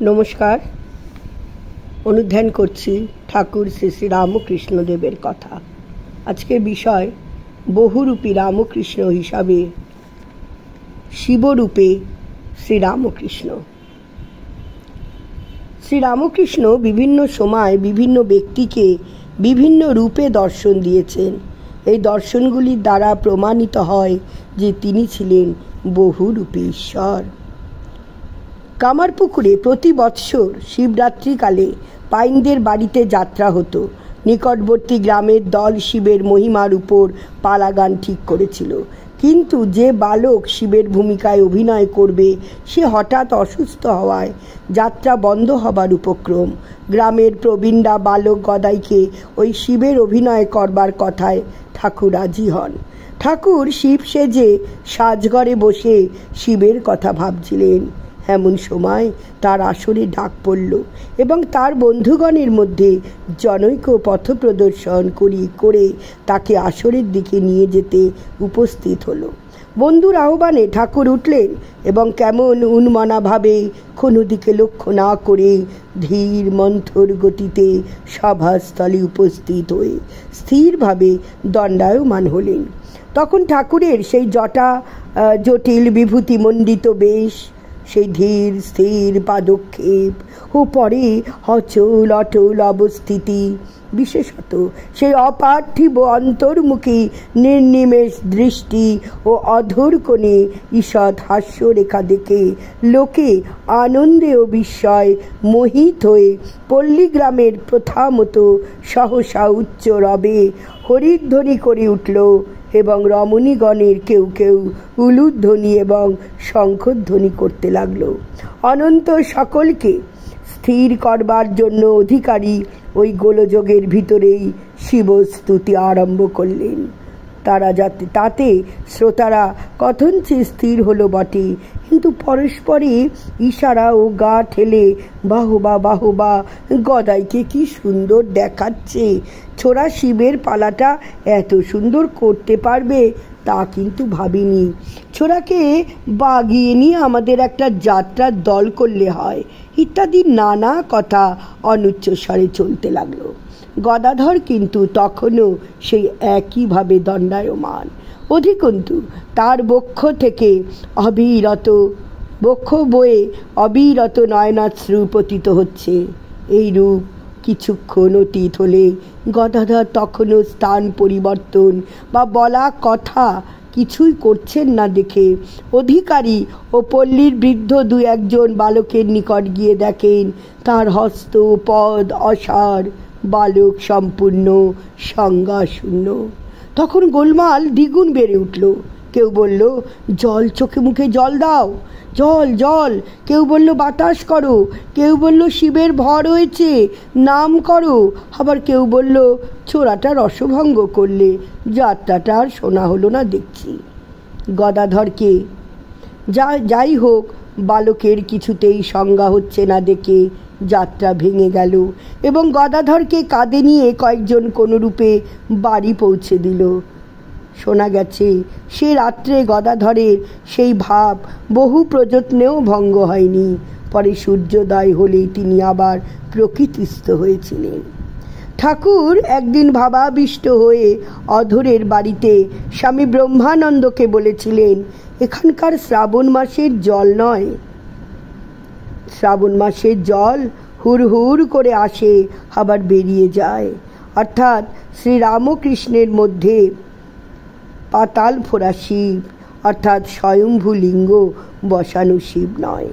নমস্কার। অনুধ্যান করছি ঠাকুর শ্রী শ্রী রামকৃষ্ণদেবের কথা। আজকের বিষয় বহুরূপী রামকৃষ্ণ হিসাবে শিবরূপে শ্রীরামকৃষ্ণ। শ্রীরামকৃষ্ণ বিভিন্ন সময় বিভিন্ন ব্যক্তিকে বিভিন্ন রূপে দর্শন দিয়েছেন। এই দর্শনগুলির দ্বারা প্রমাণিত হয় যে তিনি ছিলেন বহুরূপী ঈশ্বর। কামারপুকুরে প্রতি বৎসর শিবরাত্রিকালে পাইনদের বাড়িতে যাত্রা হতো। নিকটবর্তী গ্রামের দল শিবের মহিমার উপর পালাগান ঠিক করেছিল, কিন্তু যে বালক শিবের ভূমিকায় অভিনয় করবে সে হঠাৎ অসুস্থ হওয়ায় যাত্রা বন্ধ হবার উপক্রম। গ্রামের প্রবীণরা বালক গদাইকে ওই শিবের অভিনয় করবার কথায় ঠাকুর রাজি হন। ঠাকুর শিব সেজে সাজঘরে বসে শিবের কথা ভাবছিলেন। এমন সময় তার আসরে ডাক পড়ল এবং তার বন্ধুগণের মধ্যে জনৈক পথপ্রদর্শন করে তাকে আসরের দিকে নিয়ে যেতে উপস্থিত হলো। বন্ধুর আহ্বানে ঠাকুর উঠলেন এবং কেমন উন্মনাভাবে কোনো দিকে লক্ষ্য না করে ধীর মন্থর গতিতে সভাস্থলে উপস্থিত হয়ে স্থিরভাবে দণ্ডায়মান হলেন। তখন ঠাকুরের সেই জটিল বিভূতিমণ্ডিত বেশ, সেই ধীর স্থির পাদক্ষেপ ও পরে অচল অটল অবস্থিতি, বিশেষত সেই অপার্থিব অন্তর্মুখী নির্নিমেষ দৃষ্টি ও অধর কোণে ঈষৎ হাস্যরেখা দেখে লোকে আনন্দে ও বিস্ময় মোহিত হয়ে পল্লীগ্রামের প্রথা মতো সহসা উচ্চ রবে হরিধ্বনি করে উঠল এবং রমণীগণের কেউ কেউ উলুধ্বনি এবং শঙ্খধ্বনি করতে লাগল। অনন্ত সকলকে স্থির করবার জন্য অধিকারী ওই গোলযোগের ভিতরেই শিবস্তুতি আরম্ভ করলেন। তাতে শ্রোতারা কথঞ্চিত স্থির হলো বটে, কিন্তু পরস্পরে ইশারা ও গা ঠেলে বাহবা বাহবা, গদাইকে কি সুন্দর দেখাচ্ছে, ছোড়া শিবের পালাটা এত সুন্দর করতে পারবে তা কিন্তু ভাবিনি, ছোড়াকে বাগিয়ে নিয়ে আমাদের একটা যাত্রার দল করলে হয়, ইত্যাদি নানা কথা অনুচ্চস্বরে চলতে লাগলো। গদাধর কিন্তু তখনও সেই একইভাবে দণ্ডায়মান। অধিকন্তু তার বক্ষ বয়ে অবিরত নয়নাশ্রু পতিত হচ্ছে। এই রূপ কিছুক্ষণ অতীত হলে গদাধর তখনও স্থান পরিবর্তন বা বলা কথা কিছুই করছেন না দেখে অধিকারী ও পল্লীর বৃদ্ধ দু একজন বালকের নিকট গিয়ে দেখেন তার হস্ত পদ অসার, বালক সম্পূর্ণ সংজ্ঞাশূন্য। তখন গোলমাল দ্বিগুণ বেড়ে উঠল। কেউ বলল, জল, চোখে মুখে জল দাও, জল জল। কেউ বলল, বাতাস করো। কেউ বলল, শিবের ভর হয়েছে, নাম করো। আবার কেউ বলল, ছোড়াটা রসভঙ্গ করলে যাত্রাটা আর শোনা হলো না দেখছি। গদাধরকে যাই হোক, বালকের কিছুতেই সংজ্ঞা হচ্ছে না দেখে যাত্রা ভেঙে গেল এবং গদাধরকে কাঁধে নিয়ে কয়েকজন কোনোরূপে বাড়ি পৌঁছে দিল। শোনা গেছে সে রাত্রে গদাধরের সেই ভাব বহু প্রযত্নেও ভঙ্গ হয়নি। পরে সূর্যোদয় হলেই তিনি আবার প্রকৃতিস্থ হয়েছিলেন। ঠাকুর একদিন ভাবাবিষ্ট হয়ে অধরের বাড়িতে স্বামী ব্রহ্মানন্দকে বলেছিলেন, এখানকার শ্রাবণ মাসের জল নয়, শ্রাবণ মাসের জল হুর হুর করে আসে আবার বেরিয়ে যায়, অর্থাৎ শ্রীরামকৃষ্ণের মধ্যে পাতাল ফোড়া শিব, অর্থাৎ স্বয়ম্ভু লিঙ্গ বসানো শিব নয়।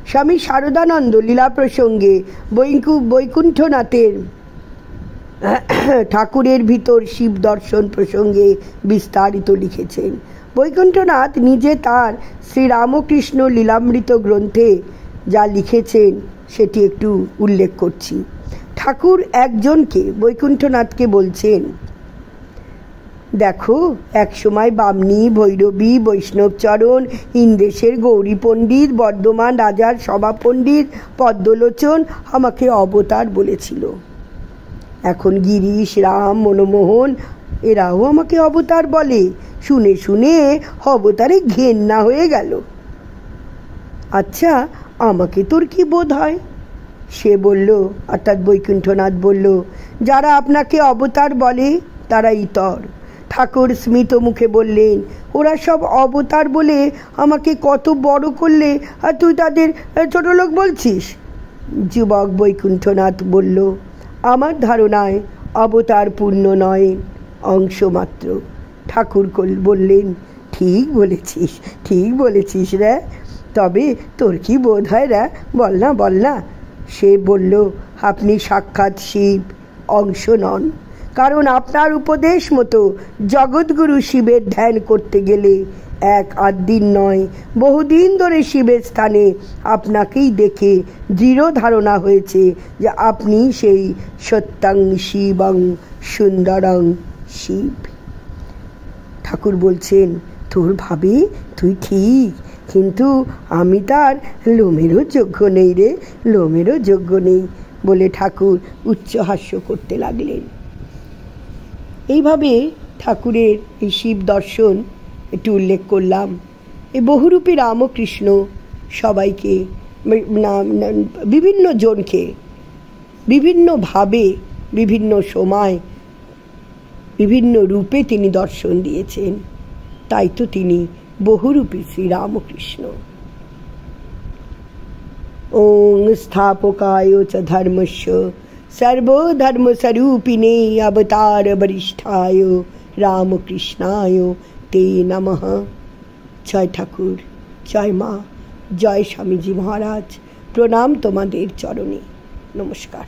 স্বামী শারদানন্দ লীলা প্রসঙ্গে বৈকুণ্ঠনাথের ঠাকুরের ভিতর শিব দর্শন প্রসঙ্গে বিস্তারিত লিখেছেন। বৈকুণ্ঠনাথ নিজে তার শ্রীরামকৃষ্ণ লীলামৃত গ্রন্থে যা লিখেছেন সেটি একটু উল্লেখ করছি। ঠাকুর একজনকে, বৈকুণ্ঠনাথকে বলছেন, দেখো, এক সময় বামনী, ভৈরবী, বৈষ্ণবচরণ, ইন্দ্রেশের গৌরী পণ্ডিত, বর্ধমান রাজার সভা পণ্ডিত পদ্মলোচন আমাকে অবতার বলেছিল। এখন গিরিশ, রাম, মনমোহন এরাও আমাকে অবতার বলে। শুনে শুনে অবতারে ঘেন্না হয়ে গেল। আচ্ছা, আমাকে তোর কি বোধ হয়? সে বলল, অর্থাৎ বৈকুণ্ঠনাথ বলল, যারা আপনাকে অবতার বলে তারা ইতর। ঠাকুর স্মিত মুখে বললেন, ওরা সব অবতার বলে আমাকে কত বড় করলে, আর তুই তাদের ছোট লোক বলছিস? যুবক বৈকুণ্ঠনাথ বলল, আমার ধারণায় অবতার পূর্ণ নয়, অংশ মাত্র। ঠাকুর বললেন, ঠিক বলেছিস, ঠিক বলেছিস রে, তবে তোর কি বোধ হয় রে, বল না বল না। সে বলল, আপনি সাক্ষাৎ শিব, অংশ নন। কারণ আপনার উপদেশ মতো জগৎগুরু শিবের ধ্যান করতে গেলে এক আধ দিন নয়, বহুদিন ধরে শিবের স্থানে আপনাকেই দেখে দৃঢ় ধারণা হয়েছে যে আপনি সেই সত্যং শিবং সুন্দরং শিব। ঠাকুর বলছেন, তোর ভাবি তুই ঠিক, কিন্তু আমি তার লোমেরও যোগ্য নেই রে, লোমেরও যোগ্য নেই, বলে ঠাকুর উচ্চ হাস্য করতে লাগলেন। এইভাবে ঠাকুরের এই শিব দর্শন একটু উল্লেখ করলাম। এই বহুরূপী রামকৃষ্ণ সবাইকে, বিভিন্ন জনকে বিভিন্নভাবে, বিভিন্ন সময়, বিভিন্ন রূপে তিনি দর্শন দিয়েছেন। তাই তো তিনি বহুরূপী শ্রীরামকৃষ্ণ। ওং স্থাপকায় চ ধর্মস্য সর্বধর্মস্বরূপিণে অবতার বরিষ্ঠায় রামকৃষ্ণায় তে নমঃ। জয় ঠাকুর, জয় মা, জয় স্বামীজি মহারাজ। প্রণাম তোমাদের চরণে। নমস্কার।